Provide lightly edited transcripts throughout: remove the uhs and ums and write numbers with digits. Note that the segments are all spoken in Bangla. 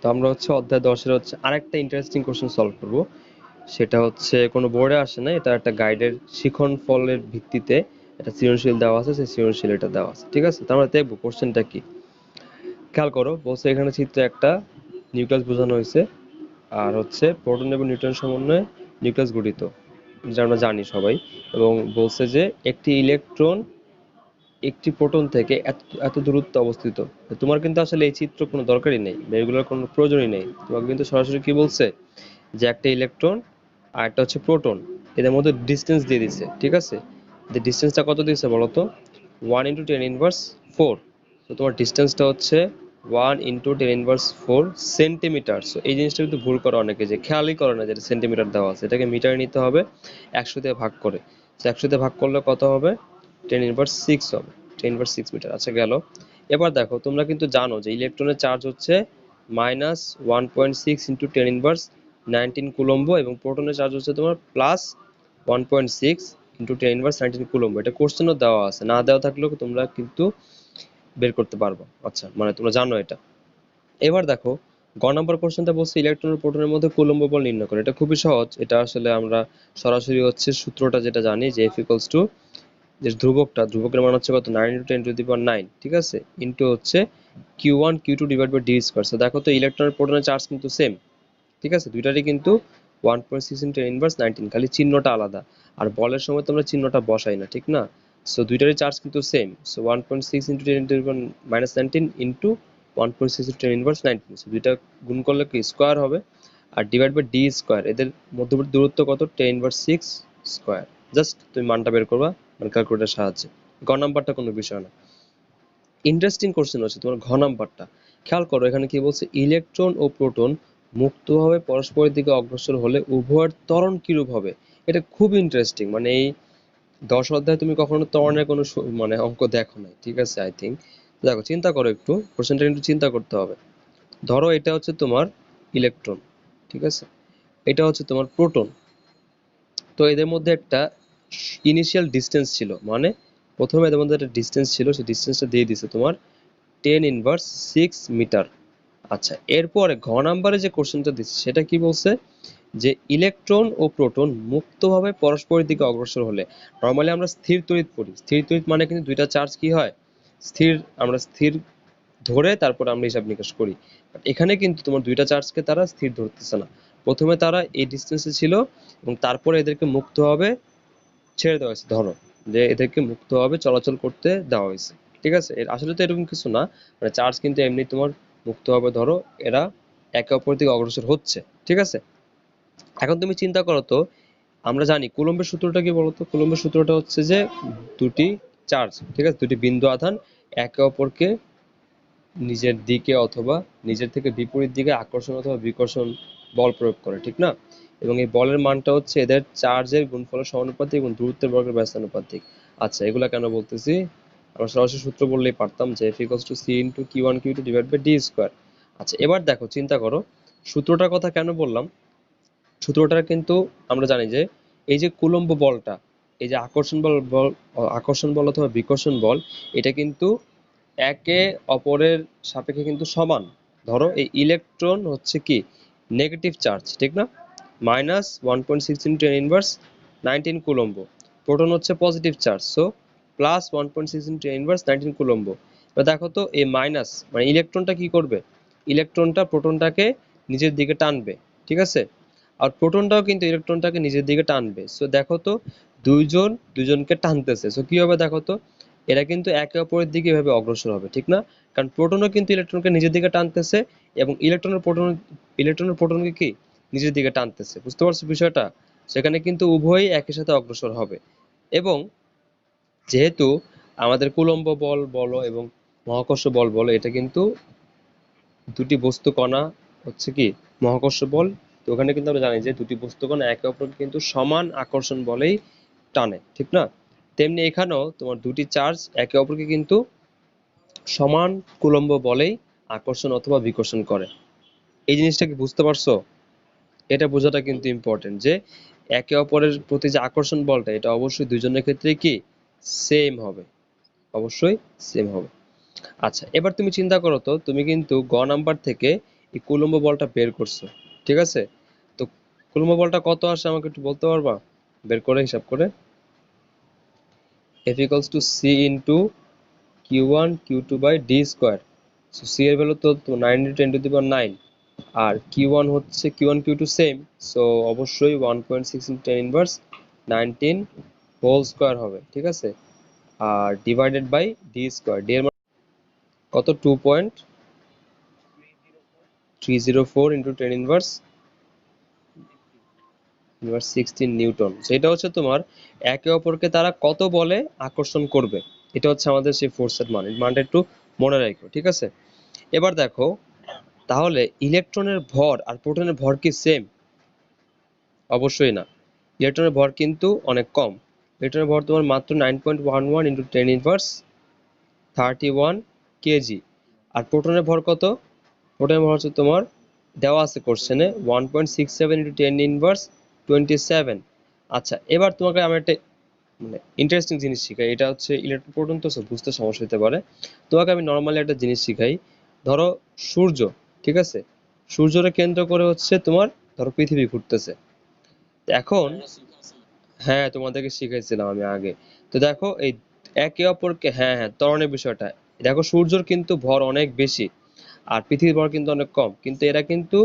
তো আমরা হচ্ছে অধ্যায় 10-এর হচ্ছে আরেকটা ইন্টারেস্টিং কোশ্চেন সলভ করব। সেটা হচ্ছে কোনো বোর্ডে আসে না, এটা একটা গাইডের শিখন ফলের ভিত্তিতে একটা সৃজনশীল দেওয়া আছে, সেই সৃজনশীল এটা দেওয়া আছে। ঠিক আছে, তো আমরা দেখবো কোশ্চেনটা কি। খেয়াল করো, বলছে এখানে চিত্রে একটা নিউক্লিয়াস বোঝানো হয়েছে, আর হচ্ছে প্রোটন এবং নিউট্রন সমন্বয়ে নিউক্লিয়াস গঠিত, যেটা আমরা জানি সবাই। এবং বলছে যে একটি ইলেকট্রন একটি প্রোটন থেকে এত এত দূরত্বে অবস্থিত। তোমার কিন্তু আসলে এই চিত্র কোনো দরকারই নেই, বা এগুলোর কোনো প্রয়োজনই নেই। তোমাকে কিন্তু সরাসরি কি বলছে যে একটা ইলেকট্রন আর একটা হচ্ছে প্রোটন, এদের মধ্যে ডিস্টেন্স দিয়ে দিছে। ঠিক আছে, ডিস্টেন্সটা কত দিয়েছে বলো তো? 1 × 10⁻⁴। তো তোমার ডিস্টেন্সটা হচ্ছে 1 × 10⁻⁴ সেন্টিমিটার। সো এই জিনিসটা কিন্তু ভুল করে অনেকে, যে খেয়ালই করে না যেটা সেন্টিমিটার দেওয়া আছে, এটাকে মিটারে নিতে হবে 100 দিয়ে ভাগ করে। 100 দিয়ে ভাগ করলে কত হবে? 10⁻⁶ হবে, 10⁻⁶ মিটার। আচ্ছা গেল। এবার দেখো, তোমরা কিন্তু জানো যে ইলেকট্রনের চার্জ হচ্ছে -1.6 × 10⁻19 কুলম্ব, এবং প্রোটনের চার্জ হচ্ছে তোমার +1.6 × 10⁻19 কুলম্ব। এটা কোশ্চেনও দেওয়া আছে, না দেওয়া থাকলেও তোমরা কিন্তু বের করতে পারবো। আচ্ছা, মানে তোমরা জানো এটা। এবার দেখো, গ নম্বর কোশ্চেনটা বলছে ইলেকট্রন ও প্রোটনের মধ্যে কুলম্ব বল নির্ণয় করে। এটা খুবই সহজ, এটা আসলে আমরা সরাসরি হচ্ছে সূত্রটা যেটা জানি যে F = যে ধ্রুবকের মান হচ্ছে কত, 9 × 10⁹, ঠিক আছে, ইন্টু হচ্ছে Q1 Q2/d²। দেখো তো, ইলেকট্রনের প্রোটনের চার্জ কিন্তু সেম। ঠিক আছে, দুইটারই কিন্তু 1.6 × 10⁻19, খালি চিহ্নটা আলাদা। আর বলের সময় তোমরা চিহ্নটা বসাই না, ঠিক না? সো দুইটারই চার্জ কিন্তু সেম। সো 1.6 × 10⁻19 ইন্টু 1.6 × 10⁻19, সো দুইটা গুণ করলে কি স্কোয়ার হবে, আর ডিভাইড বাই d², এদের মধ্যবর্তী দূরত্ব কত, 10⁻⁶²। জাস্ট তুমি মানটা বের করবা মানে ক্যালকুলেটার সাহায্যে। গ নাম্বারটা কোনো বিষয় না। ইন্টারেস্টিং কোশ্চেন হচ্ছে তোমার ঘ নাম্বারটা। খেয়াল করো, এখানে কি বলছে, ইলেকট্রন ও প্রোটন মুক্তভাবে পরস্পরের দিকে অগ্রসর হলে উভয়ের ত্বরণ কিরূপ হবে। এটা খুব ইন্টারেস্টিং, মানে এই 10 অধ্যায়ে তুমি কখনো ত্বরণের কোনো মানে অঙ্ক দেখো নাই, ঠিক আছে, আই থিঙ্ক। দেখো, চিন্তা করো একটু, কোশ্চেনটা কিন্তু চিন্তা করতে হবে। ধরো এটা হচ্ছে তোমার ইলেকট্রন, ঠিক আছে, এটা হচ্ছে তোমার প্রোটন। তো এদের মধ্যে একটা ইনিশিয়াল ডিস্টেন্স ছিল, মানে প্রথমে এদের মধ্যে একটা ডিস্টেন্স ছিল, সেই ডিস্টেন্সটা দিয়ে দিছে তোমার 10⁻⁶ মিটার। আচ্ছা, এরপরে ঘ নাম্বারে যে কোশ্চেনটা দিচ্ছে সেটা কি বলছে, যে ইলেকট্রন ও প্রোটন মুক্তভাবে পরস্পরের দিকে অগ্রসর হলে, নর্মালি আমরা স্থির তড়িৎ পড়ি, স্থির তড়িৎ মানে কিন্তু দুইটা চার্জ কি হয়, স্থির, আমরা স্থির ধরে তারপর আমরা হিসাব নিকাশ করি। বাট এখানে কিন্তু তোমার দুইটা চার্জকে তারা স্থির ধরতেছে না, প্রথমে তারা এই ডিস্টেন্সে ছিল এবং তারপরে এদেরকে মুক্তভাবে ছেড়ে দেওয়া হয়েছে। ধরো যে এদেরকে মুক্তভাবে চলাচল করতে দেওয়া হয়েছে। ঠিক আছে, এর আসলে তো এরকম কিছু না, মানে চার্জ কিন্তু এমনি তোমার মুক্তভাবে, ধরো এরা একে অপরের দিকে অগ্রসর হচ্ছে। ঠিক আছে, এখন তুমি চিন্তা করো তো, আমরা জানি কুলম্বের সূত্রটা কি বলতো। কুলম্বের সূত্রটা হচ্ছে যে দুটি চার্জ, ঠিক আছে, দুটি বিন্দু আধান একে অপরকে নিজের দিকে অথবা নিজের থেকে বিপরীত দিকে আকর্ষণ অথবা বিকর্ষণ বল প্রয়োগ করে, ঠিক না? এবং এই বলের মানটা হচ্ছে এদের চার্জের গুণফলের সমানুপাতিক এবং দূরত্বের বর্গের ব্যস্তানুপাতিক। আচ্ছা, এগুলা কেন বলতেছি, আমরা সরাসরি সূত্র বললেই পারতাম যে F = C × Q1 Q2/d²। আচ্ছা, এবার দেখো, চিন্তা করো সূত্রটার কথা কেন বললাম। সূত্রটা কিন্তু আমরা জানি যে এই যে কুলম্ব বলটা, এই যে আকর্ষণ বল অথবা বিকর্ষণ বল, এটা কিন্তু একে অপরের সাপেক্ষে কিন্তু সমান। ধরো এই ইলেকট্রন হচ্ছে কি নেগেটিভ চার্জ, ঠিক না, -1.6 × 10⁻⁹ কুলম্ব। প্রোটন হচ্ছে পজিটিভ চার্জ, সো +1.6 × 10⁻⁹ কুলম্ব। এবার দেখো তো, এই মাইনাস মানে ইলেকট্রনটা কি করবে, ইলেকট্রনটা প্রোটনটাকে নিজের দিকে টানবে, ঠিক আছে, আর প্রোটনটাও কিন্তু ইলেকট্রনটাকে নিজের দিকে টানবে। সো দেখো তো, দুইজন দুইজনকে টানতেছে, সো কি হবে দেখো তো, এরা কিন্তু একে অপরের দিকে এভাবে অগ্রসর হবে, ঠিক না? কারণ প্রোটনও কিন্তু ইলেকট্রনকে নিজের দিকে টানতেছে, এবং ইলেকট্রনের প্রোটনকে কি নিজের দিকে টানতেছে। বুঝতে পারছো বিষয়টা? সেখানে কিন্তু উভয়ই একই সাথে অগ্রসর হবে। এবং যেহেতু আমাদের কুলম্ব বল বলো এবং মহাকর্ষ বল বলো, এটা কিন্তু দুটি বস্তু কণা হচ্ছে কি মহাকর্ষ বল। তো ওখানে কিন্তু আমরা জানি যে দুটি বস্তু কণা একে অপরকে কিন্তু সমান আকর্ষণ বলেই টানে, ঠিক না? তেমনি এখানেও তোমার দুটি চার্জ একে অপরকে কিন্তু সমান কুলম্ব বলেই আকর্ষণ অথবা বিকর্ষণ করে। এই জিনিসটা কি বুঝতে পারছো? এটা বোঝাটা কিন্তু ইম্পর্টেন্ট, যে একে অপরের প্রতি যে আকর্ষণ বলটা, এটা অবশ্যই দুইজনের ক্ষেত্রে কি সেম হবে, অবশ্যই সেম হবে। আচ্ছা, এবার তুমি চিন্তা করো তো, তুমি কিন্তু গ নাম্বার থেকে এই কুলম্ব বলটা বের করছো, ঠিক আছে? তো কুলম্ব বলটা কত আসে আমাকে একটু বলতে পারবা বের করে হিসাব করে? F equals to C into Q1 Q2 by D square. So C এর ভ্যালু তো 9 into 10 to the power 9, R Q1 হচ্ছে Q1 Q2 সেম, সো অবশ্যই 1.6 into 10 inverse 19 হোল স্কয়ার হবে, ঠিক আছে? আর divided by D square, D এর মান কত? 2.304 into 10 inverse 16 নিউটন। সেটা হচ্ছে তোমার একে অপরকে তারা কত বলে আকর্ষণ করবে, এটা হচ্ছে আমাদের সেই ফোর্সের মান। এই মানটা একটু মনে রাখো, ঠিক আছে? এবার দেখো, তাহলে ইলেকট্রনের ভর আর প্রোটনের ভর কি সেম? অবশ্যই না, ইলেকট্রনের ভর কিন্তু অনেক কম। ইলেকট্রনের ভর তোমার মাত্র 9.11 ইন্টু 10 ইনভার্স 31 কেজি। আর প্রোটনের ভর কত? প্রোটনের ভর হচ্ছে তোমার দেওয়া আছে কোশ্চেনে 1.67 ইন্টু 10 ইনভার্স 27। আচ্ছা, এবার তোমাকে আমি একটা মানে ইন্টারেস্টিং জিনিস শিখাই। এটা হচ্ছে ইলেকট্রন প্রোটন, তো বুঝতে সমস্যা হতে পারে। তোমাকে আমি নর্মালি একটা জিনিস শিখাই। ধরো সূর্য, ঠিক আছে? সূর্যকে কেন্দ্র করে হচ্ছে তোমার ধরো পৃথিবী ঘুরতেছে। তো এখন, হ্যাঁ তোমাদেরকে শিখাইছিলাম আমি আগে। তো দেখো এই একে অপরকে, হ্যাঁ হ্যাঁ ত্বরণের বিষয়টা, দেখো সূর্যর কিন্তু ভর অনেক বেশি আর পৃথিবীর ভর কিন্তু অনেক কম, কিন্তু এরা কিন্তু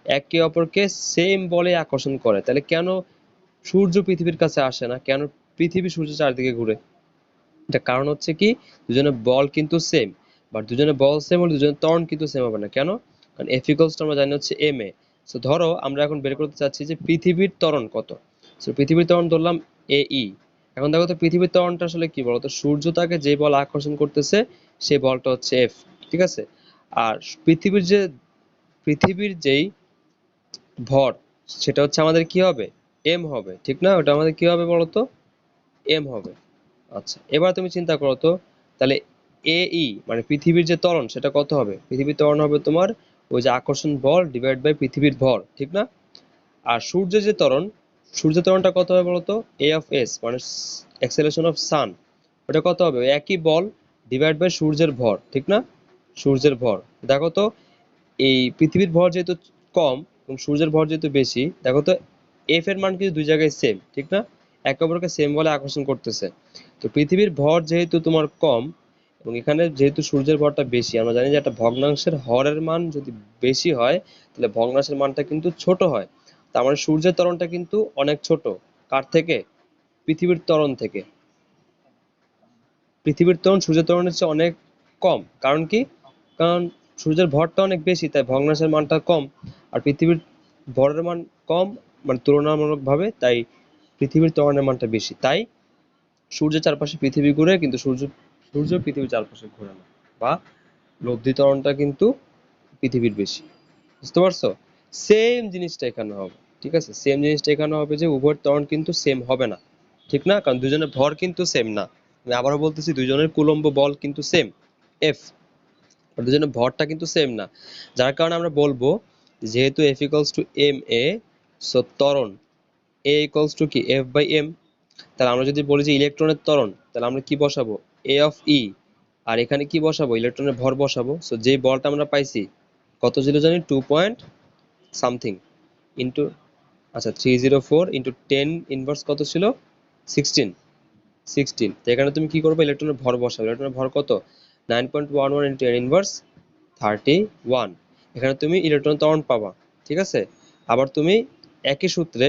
একে অপরকে সেম বলে আকর্ষণ করে। তাহলে কেন সূর্য পৃথিবীর কাছে আসে না, কেন পৃথিবী সূর্যের চারদিকে ঘুরে? এটা কারণ হচ্ছে কি, দুজনের বল কিন্তু সেম, বাট দুজনের বল সেম হলে দুজনের ত্বরণ কিন্তু সেম হবে না। কেন? কারণ এফ ইকুয়ালস টু আমরা জানি হচ্ছে এম এ। সো ধরো আমরা এখন বের করতে চাচ্ছি যে পৃথিবীর ত্বরণ কত। সো পৃথিবীর ত্বরণ ধরলাম এ ই। এখন দেখো তো পৃথিবীর ত্বরণটা আসলে কি বলতো, সূর্য তাকে যে বল আকর্ষণ করতেছে সেই বলটা হচ্ছে এফ, ঠিক আছে? আর পৃথিবীর যেই ভর সেটা হচ্ছে আমাদের কি হবে, এম হবে, ঠিক না? ওটা আমাদের কি হবে বলতো, এম হবে। আচ্ছা, এবার তুমি চিন্তা করো তো, তাহলে এ ই মানে পৃথিবীর যে ত্বরণ সেটা কত হবে? পৃথিবীর ত্বরণ হবে তোমার ওই যে আকর্ষণ বল ডিভাইড বাই পৃথিবীর ভর, ঠিক না? আর সূর্যের যে ত্বরণ, সূর্যের ত্বরণটা কত হবে বলতো? এ অফ এস মানে অ্যাক্সেলারেশন অফ সান, ওটা কত হবে? ওই একই বল ডিভাইড বাই সূর্যের ভর, ঠিক না? সূর্যের ভর, দেখো তো এই পৃথিবীর ভর যেহেতু কম এবং সূর্যের ভর যেহেতু বেশি, দেখো তো এফ এর মান কিন্তু দুই জায়গায় সেম, ঠিক না? একে অপরকে সেম বলে আকর্ষণ করতেছে। তো পৃথিবীর ভর যেহেতু তোমার কম এবং এখানে যেহেতু সূর্যের ভরটা বেশি, আমরা জানি যে একটা ভগ্নাংশের হরের মান যদি বেশি হয় তাহলে ভগ্নাংশের মানটা কিন্তু ছোট হয়। তার মানে সূর্যের ত্বরণটা কিন্তু অনেক ছোট। কার থেকে? পৃথিবীর ত্বরণ থেকে। পৃথিবীর ত্বরণ সূর্যের ত্বরণের চেয়ে অনেক কম। কারণ কি? কারণ সূর্যের ভরটা অনেক বেশি, তাই ভগ্নাংশের মানটা কম। আর পৃথিবীর ভরের মান কম মানে তুলনামূলকভাবে, তাই পৃথিবীর ত্বরণের মানটা বেশি। তাই সূর্যের চারপাশে পৃথিবী ঘুরে, কিন্তু সূর্য পৃথিবীর চারপাশে ঘুরে না, বা লব্ধি ত্বরণটা কিন্তু পৃথিবীর বেশি। বুঝতে পারছো? সেম জিনিসটা এখানে হবে, ঠিক আছে? সেম জিনিসটা এখানে হবে যে উভয়ের ত্বরণ কিন্তু সেম হবে না, ঠিক না? কারণ দুজনের ভর কিন্তু সেম না। আমি আবারও বলতেছি, দুজনের কুলম্ব বল কিন্তু সেম এফ, দুজনের ভরটা কিন্তু সেম না। যার কারণে আমরা বলবো যেহেতু F equals to m a, so ত্বরণ এ ইকুয়ালস টু কি এফ বাই এম। তাহলে আমরা যদি বলি যে ইলেকট্রনের ত্বরণ, তাহলে আমরা কি বসাবো? এ অফ ই। আর এখানে কি বসাবো? ইলেকট্রনের ভর বসাবো। সো যে বলটা আমরা পাইছি কত ছিল জানি, 2 পয়েন্ট সামথিং ইন্টু, আচ্ছা 304 ইন্টু 10 ইনভার্স কত ছিল? 16। 16, তো এখানে তুমি কি করবে? ইলেকট্রনের ভর বসাবে। ইলেকট্রনের ভর কত? 9.11 ইন্টু 10 ইনভার্স 31। এখানে তুমি ইলেকট্রন ত্বরণ পাবা, ঠিক আছে? আবার তুমি একই সূত্রে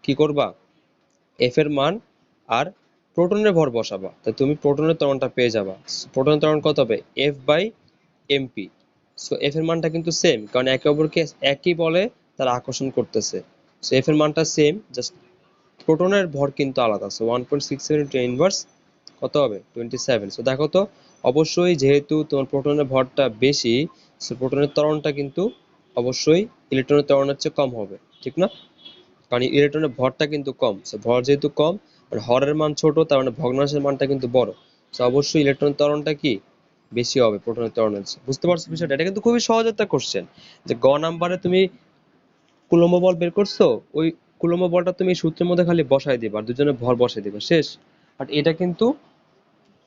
কি করবা? এফ এর মান আর প্রোটনের ভর বসাবা, তো তুমি প্রোটনের ত্বরণটা পেয়ে যাবা। প্রোটনের ত্বরণ কত হবে? F by m p. So F এর মানটা কিন্তু সেম, কারণ একে অপরকে একই বলে তারা আকর্ষণ করতেছে। সো এফ এর মানটা সেম, জাস্ট প্রোটনের ভর কিন্তু আলাদা। সো 1.67 টেন ইনভার্স কত হবে? 27। সো দেখো তো, অবশ্যই যেহেতু তোমার প্রোটনের ভরটা বেশি, সো প্রোটনের ত্বরণটা কিন্তু অবশ্যই ইলেকট্রনের ত্বরণের চেয়ে কম হবে, ঠিক না? কারণ ইলেকট্রনের ভরটা কিন্তু কম, সো ভর যেহেতু কম আর হরের মান ছোট, তার মানে ভগ্নাংশের মানটা কিন্তু বড়। সো অবশ্যই ইলেকট্রনের ত্বরণটা কি বেশি হবে প্রোটনের ত্বরণের চেয়ে। বুঝতে পারছো বিষয়টা? এটা কিন্তু খুবই সহজ একটা কোশ্চেন, যে গ নাম্বারে তুমি কুলম্ব বল বের করছো, ওই কুলম্ব বলটা তুমি সূত্রের মধ্যে খালি বসাই দিবা আর দুজনের ভর বসাই দিবা, শেষ। বাট এটা কিন্তু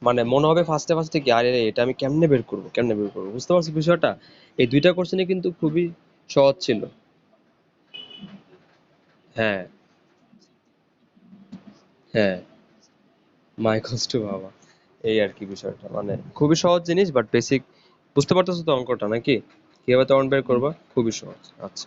মানে মনে হবে ফার্স্টে ফার্স্টে কি আরে এটা আমি কেমনে বের করবো বুঝতে পারছি বিষয়টা। এই দুইটা কোশ্চেনই কিন্তু খুবই সহজ ছিল। হ্যাঁ, হ্যাঁ, মাইকোস টু বাবা, এই আর কি বিষয়টা, মানে খুবই সহজ জিনিস বাট বেসিক বুঝতে পারতেছো তো অঙ্কটা নাকি, কিভাবে তখন বের করবা, খুবই সহজ। আচ্ছা।